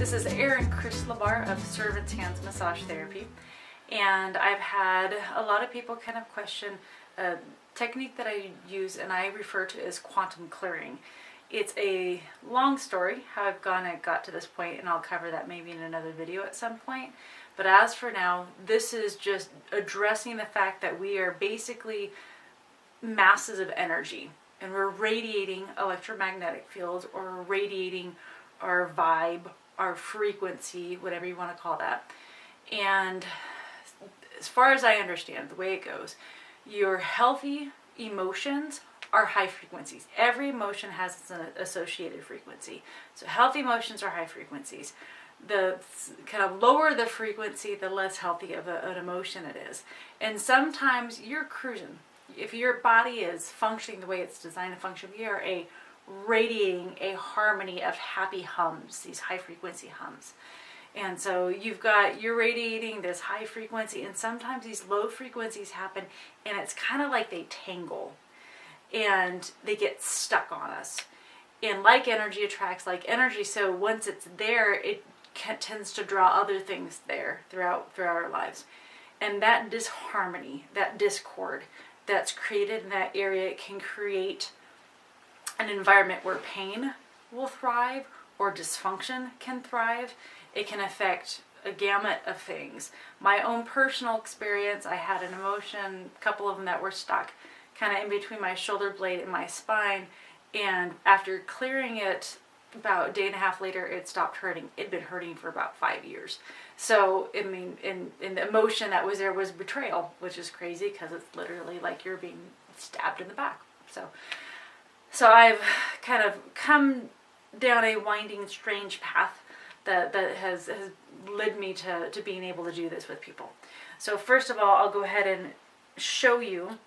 This is Erin Chris Labar of Servant's Hands Massage Therapy, and I've had a lot of people kind of question a technique that I use and I refer to as quantum clearing. It's a long story how I've got to this point, and I'll cover that maybe in another video at some point. But as for now, this is just addressing the fact that we are basically masses of energy, and we're radiating electromagnetic fields, or radiating our vibe, our frequency, whatever you want to call that. And as far as I understand, the way it goes, your healthy emotions are high frequencies. Every emotion has an associated frequency. So healthy emotions are high frequencies. The kind of lower the frequency, the less healthy of an emotion it is. And sometimes you're cruising. If your body is functioning the way it's designed to function, we are radiating a harmony of happy hums, these high frequency hums. And so you're radiating this high frequency, and sometimes these low frequencies happen, and it's kind of like they tangle and they get stuck on us. And like energy attracts like energy, so once it's there, it tends to draw other things there throughout our lives. And that disharmony, that discord that's created in that area, it can create an environment where pain will thrive or dysfunction can thrive. It can affect a gamut of things. My own personal experience, I had an emotion, a couple of them that were stuck kind of in between my shoulder blade and my spine, and after clearing it about a day and a half later, it stopped hurting. It'd been hurting for about 5 years. So, I mean, in the emotion that was there was betrayal, which is crazy because it's literally like you're being stabbed in the back. So I've kind of come down a winding, strange path that has led me to being able to do this with people. So first of all, I'll go ahead and show you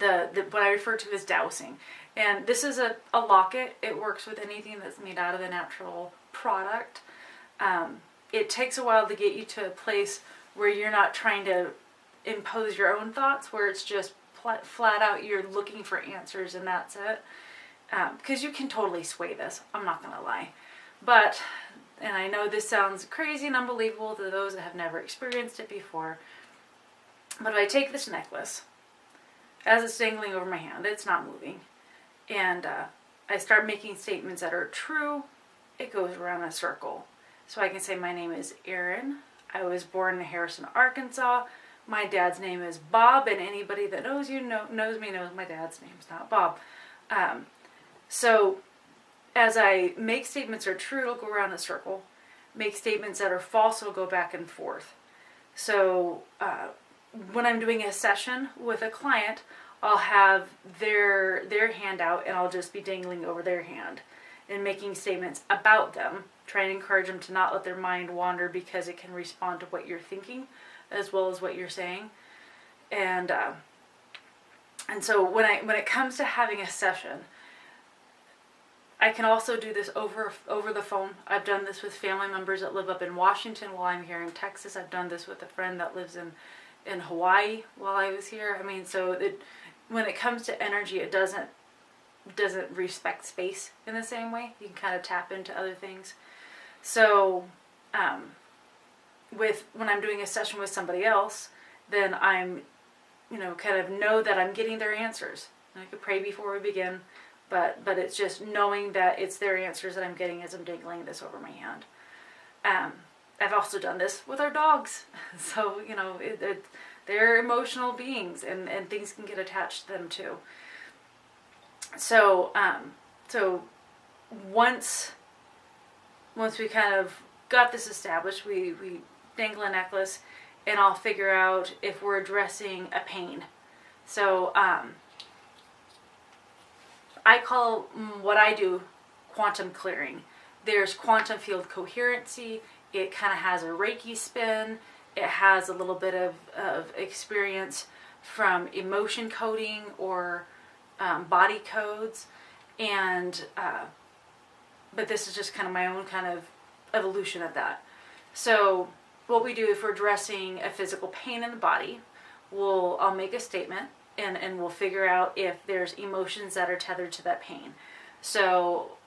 what I refer to as dowsing. And this is a locket. It works with anything that's made out of a natural product. It takes a while to get you to a place where you're not trying to impose your own thoughts, where it's just flat out you're looking for answers and that's it. Because you can totally sway this, I'm not going to lie. But, and I know this sounds crazy and unbelievable to those that have never experienced it before, but if I take this necklace, as it's dangling over my hand, it's not moving, and I start making statements that are true, it goes around in a circle. So I can say my name is Erin, I was born in Harrison, Arkansas, my dad's name is Bob, and anybody that knows me knows my dad's name is not Bob. So as I make statements that are true, it'll go around in a circle. Make statements that are false, it'll go back and forth. So when I'm doing a session with a client, I'll have their hand out, and I'll just be dangling over their hand and making statements about them, trying to encourage them to not let their mind wander, because it can respond to what you're thinking as well as what you're saying. And so when it comes to having a session, I can also do this over the phone. I've done this with family members that live up in Washington while I'm here in Texas. I've done this with a friend that lives in Hawaii while I was here. I mean, so when it comes to energy, it doesn't respect space in the same way. You can kind of tap into other things. So when I'm doing a session with somebody else, then I'm, kind of know that I'm getting their answers. I could pray before we begin, but it's just knowing that it's their answers that I'm getting as I'm dangling this over my hand. I've also done this with our dogs. So, they're emotional beings, and things can get attached to them too. So, once we kind of got this established, we dangle a necklace, and I'll figure out if we're addressing a pain. So, I call what I do quantum clearing. There's quantum field coherency. It kind of has a Reiki spin. It has a little bit of experience from emotion coding or body codes, and but this is just kind of my own kind of evolution of that. So what we do, if we're addressing a physical pain in the body, I'll make a statement, and we'll figure out if there's emotions that are tethered to that pain. So,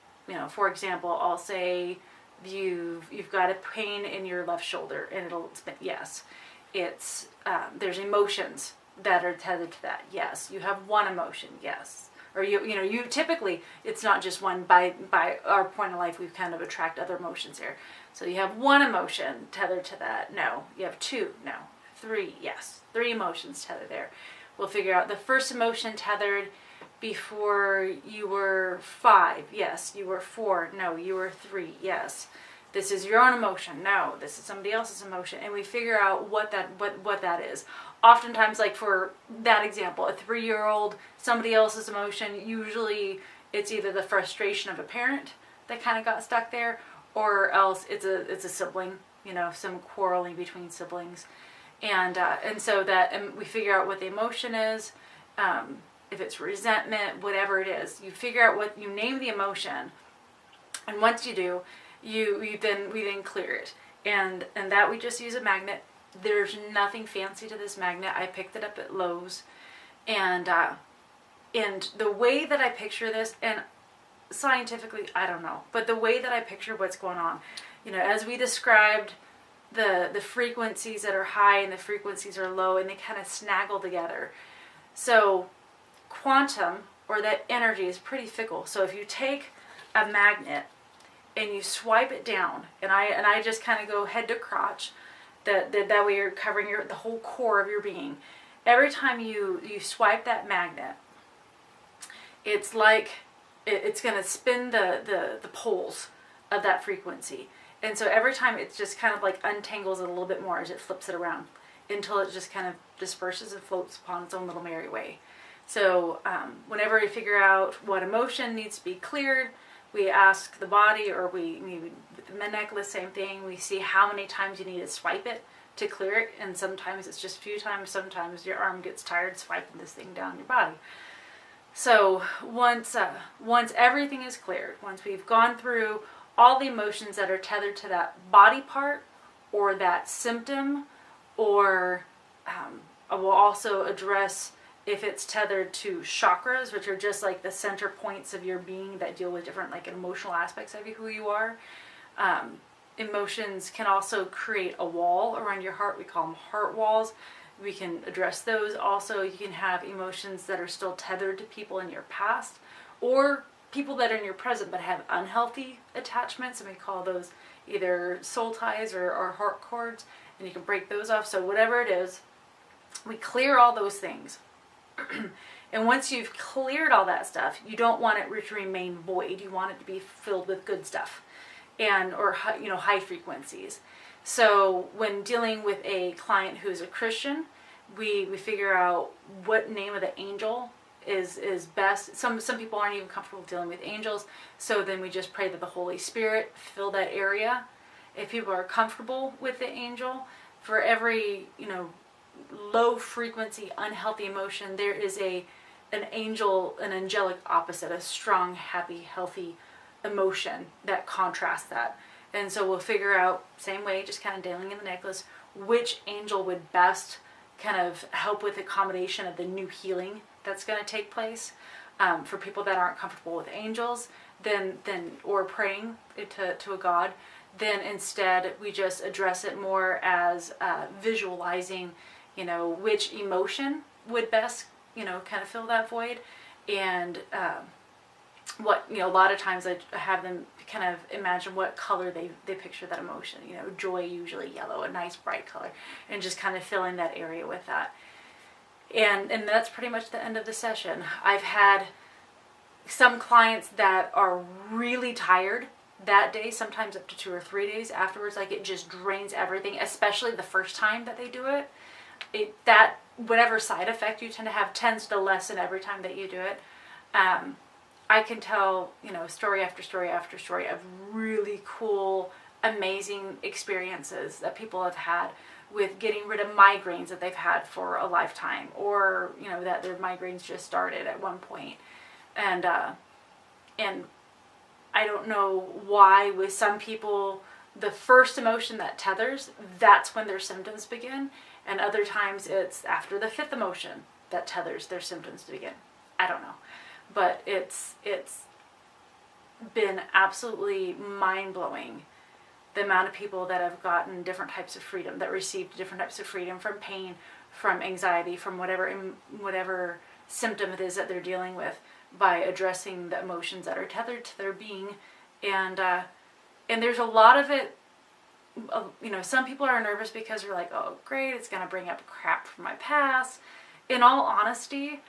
for example, I'll say, You've got a pain in your left shoulder and it'll spin. Yes. It's there's emotions that are tethered to that. Yes. You have one emotion. Yes. Or you typically, it's not just one. By our point in life, we've kind of attract other emotions here. So you have one emotion tethered to that. No. You have two. No. Three. Yes. Three emotions tethered there. We'll figure out the first emotion tethered before you were 5. Yes. You were 4. No. You were 3. Yes. This is your own emotion. No. This is somebody else's emotion. And we figure out what that is. Oftentimes, like for that example, a 3-year-old, somebody else's emotion, usually it's either the frustration of a parent that kind of got stuck there, or else it's a sibling, some quarreling between siblings. And so we figure out what the emotion is, if it's resentment, whatever it is. You figure out what, you name the emotion, and once you do, we then clear it. And that we just use a magnet. There's nothing fancy to this magnet. I picked it up at Lowe's, and the way that I picture this, and scientifically I don't know, but the way that I picture what's going on, as we described, the frequencies that are high and the frequencies are low, and they kind of snaggle together. So quantum, or that energy, is pretty fickle. So if you take a magnet and you swipe it down, and I just kind of go head to crotch, that way you're covering the whole core of your being. Every time you swipe that magnet, it's like it's going to spin the poles of that frequency. And so every time it just kind of like untangles it a little bit more as it flips it around, until it just kind of disperses and floats upon its own little merry way. So whenever we figure out what emotion needs to be cleared, we ask the body, or with the necklace, same thing. We see how many times you need to swipe it to clear it, and sometimes it's just a few times. Sometimes your arm gets tired swiping this thing down your body. So once everything is cleared, once we've gone through all the emotions that are tethered to that body part or that symptom, or we'll also address if it's tethered to chakras, which are just like the center points of your being that deal with different like emotional aspects of who you are. Emotions can also create a wall around your heart. We call them heart walls. We can address those. Also, you can have emotions that are still tethered to people in your past, or people that are in your present but have unhealthy attachments, and we call those either soul ties or heart cords, and you can break those off. So whatever it is, we clear all those things. And once you've cleared all that stuff, you don't want it to remain void. You want it to be filled with good stuff, or high frequencies. So when dealing with a client who's a Christian, we figure out what name of the angel is best. Some people aren't even comfortable dealing with angels, so then we just pray that the Holy Spirit fill that area. If people are comfortable with the angel, for every low frequency unhealthy emotion, there is an angelic opposite, a strong, happy, healthy emotion that contrasts that. And so we'll figure out, same way, just kind of dangling in the necklace, which angel would best kind of help with the accommodation of the new healing that's going to take place. For people that aren't comfortable with angels, then or praying to a god, then instead we just address it more as visualizing, which emotion would best, kind of fill that void. And what, a lot of times I have them kind of imagine what color they picture that emotion. Joy, usually yellow, a nice bright color, and just kind of fill in that area with that. And that's pretty much the end of the session. I've had some clients that are really tired that day, sometimes up to 2 or 3 days afterwards. Like, it just drains everything, especially the first time that they do it. That whatever side effect you tend to have tends to lessen every time that you do it. I can tell, story after story after story of really cool, amazing experiences that people have had with getting rid of migraines that they've had for a lifetime, or, that their migraines just started at one point. And I don't know why with some people, the first emotion that tethers, that's when their symptoms begin. And other times it's after the 5th emotion that tethers their symptoms to begin. I don't know. But it's been absolutely mind-blowing the amount of people that have gotten different types of freedom, that received different types of freedom from pain, from anxiety, from whatever symptom it is that they're dealing with, by addressing the emotions that are tethered to their being. And there's a lot of it, you know, some people are nervous because they're like, oh great, it's going to bring up crap from my past. In all honesty,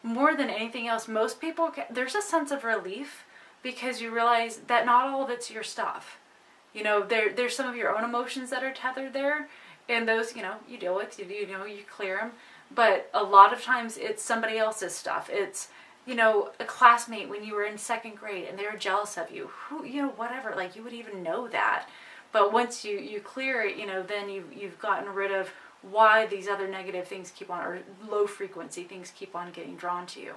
more than anything else, most people, there's a sense of relief because you realize that not all of it's your stuff. You know, there's some of your own emotions that are tethered there, and those, you know, you deal with, you know, you clear them. But a lot of times it's somebody else's stuff. It's, you know, a classmate when you were in second grade and they were jealous of you. Who, you know, whatever, like you would even know that. But once you clear it, you know, then you've gotten rid of why these other negative things keep on, or low frequency things keep on getting drawn to you.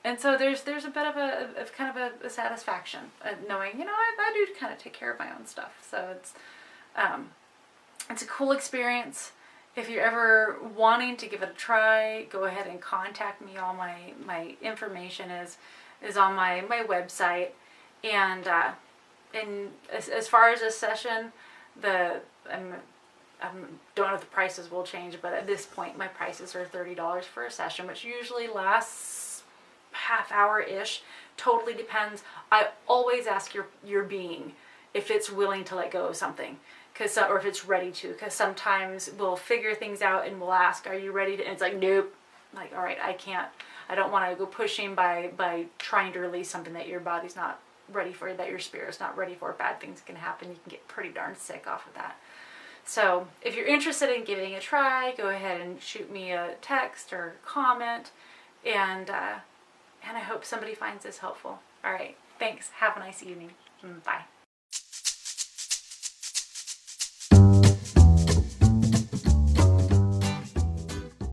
And so there's a bit of a satisfaction knowing, you know, I do kind of take care of my own stuff. So it's a cool experience. If you're ever wanting to give it a try, go ahead and contact me. All my information is on my website. And as far as this session, I don't know if the prices will change, but at this point my prices are $30 for a session, which usually lasts half hour-ish. Totally depends. I always ask your being if it's willing to let go of something, or if it's ready to, because sometimes we'll figure things out and we'll ask, are you ready to, and it's like, nope. Like, all right, I don't want to go pushing by trying to release something that your body's not ready for, that your spirit's not ready for. Bad things can happen. You can get pretty darn sick off of that. So if you're interested in giving it a try, go ahead and shoot me a text or comment, and I hope somebody finds this helpful. All right, thanks. Have a nice evening. Bye.